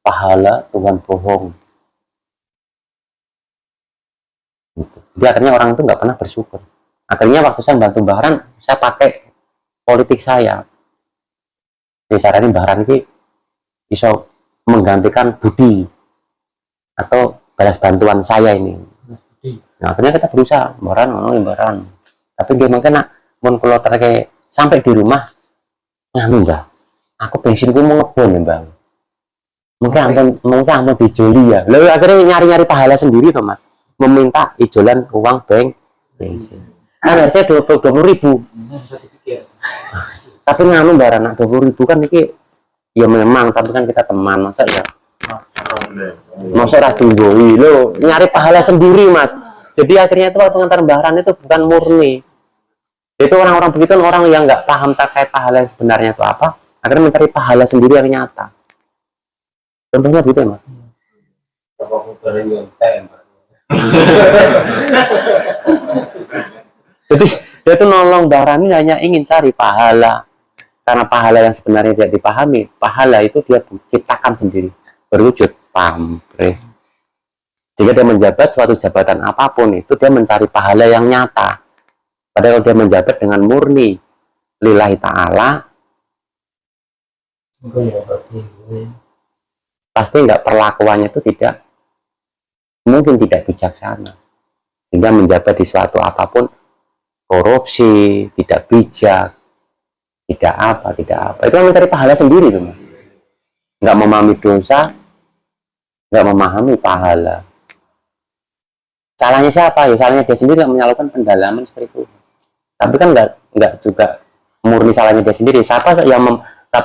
A: pahala, Tuhan bohong gitu. Jadi akhirnya orang itu nggak pernah bersyukur. Akhirnya waktu saya bantu baran, saya pakai politik saya. Jadi baran ini bisa menggantikan budi atau balas bantuan saya ini. Nah, akhirnya kita berusaha baran, tapi dia mungkin mau kalau terkait sampai di rumah nganu enggak, aku bensinku mau ngebon ya bang, mungkin ampun dijoli ya. Lalu akhirnya nyari pahala sendiri tuh mas, meminta ijolan uang bensin kan harusnya 20.000,
C: Bisa dipikir.
A: tapi nganu barang 20.000 kan ini ya memang, tapi kan kita teman masa ya masa ratinggoi lo nyari pahala sendiri mas. Jadi akhirnya itu pengantar baran itu bukan murni, itu orang-orang begitu, orang yang nggak paham terkait pahala yang sebenarnya itu apa, akhirnya mencari pahala sendiri yang nyata. Contohnya gitu ya mas.
C: Apa bukan yang tem?
A: Jadi dia itu nolong baran ini hanya ingin cari pahala, karena pahala yang sebenarnya tidak dipahami. Pahala itu dia ciptakan sendiri, berwujud pamrih. Jika dia menjabat suatu jabatan apapun itu dia mencari pahala yang nyata. Padahal dia menjabat dengan murni lillahi ta'ala, pasti nggak, perlakuannya itu tidak mungkin tidak bijaksana, sehingga menjabat di suatu apapun korupsi, tidak bijak, tidak apa itu kan mencari pahala sendiri tuh, nggak memahami dosa, nggak memahami pahala. Salahnya siapa? Ya salahnya dia sendiri yang menyalahkan pendalaman seperti itu. Tapi kan nggak juga murni salahnya dia sendiri. Siapa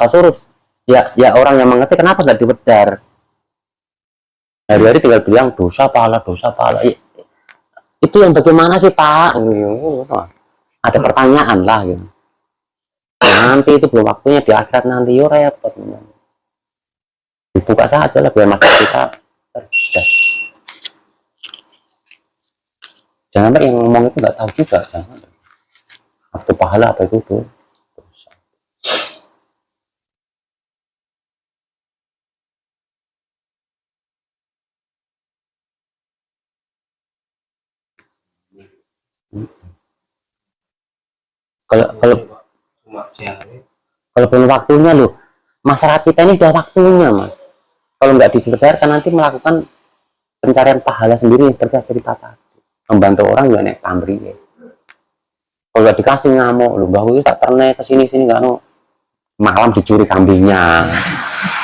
A: suruh ya orang yang mengerti, kenapa nggak diwedar hari-hari tinggal bilang dosa pahala itu yang bagaimana sih pak? Ada pertanyaan lah gitu. Nanti itu belum waktunya, di akhirat nanti yo repot. Dibuka saja lah biar masalah kita cerdas. Jangan sampai yang ngomong itu nggak tahu juga, jangan. Apa pahala apa itu tuh. Kalau belum waktunya loh, masyarakat kita ini sudah waktunya mas. Kalau nggak disebarkan nanti melakukan pencarian pahala sendiri seperti cerita tadi, membantu orang juga naik pamrih ya. Kalau nggak dikasih ngamuk loh, bahwa itu tak ternaik ke sini nggak no, malam dicuri kambingnya,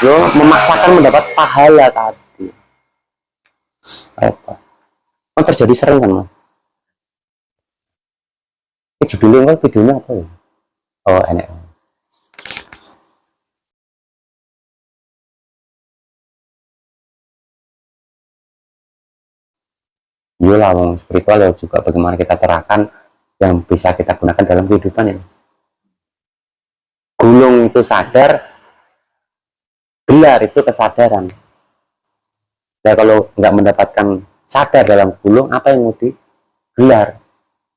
A: lo memaksakan mendapat pahala tadi. Apa? Kan terjadi sering kan mas. Judulnya videonya apa ya? Oh enak. Iyalah, spiritual ya juga bagaimana kita serahkan yang bisa kita gunakan dalam kehidupan ini. Gulung itu sadar, gelar itu kesadaran. Nah kalau nggak mendapatkan sadar dalam gulung, apa yang mau digelar?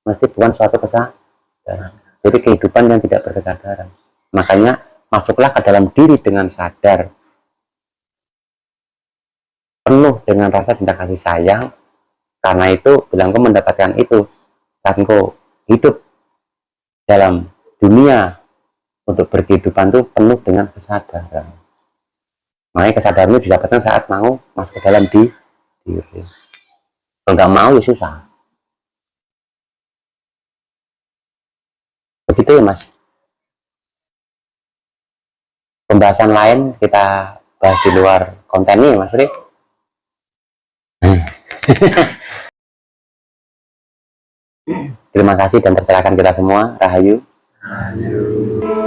A: Mesti bukan suatu kesadaran. Jadi kehidupan yang tidak berkesadaran. Makanya masuklah ke dalam diri dengan sadar, penuh dengan rasa cinta kasih sayang. Karena itu bilang kau mendapatkan itu saat kau hidup dalam dunia untuk berkehidupan itu penuh dengan kesadaran. Makanya kesadaran itu didapatkan saat mau masuk ke dalam diri. Kalau nggak mau ya susah. Begitu ya mas. Pembahasan lain kita bahas di luar konten ini mas Ri. Terima kasih dan terserahkan kita semua. Rahayu.
B: Ayo.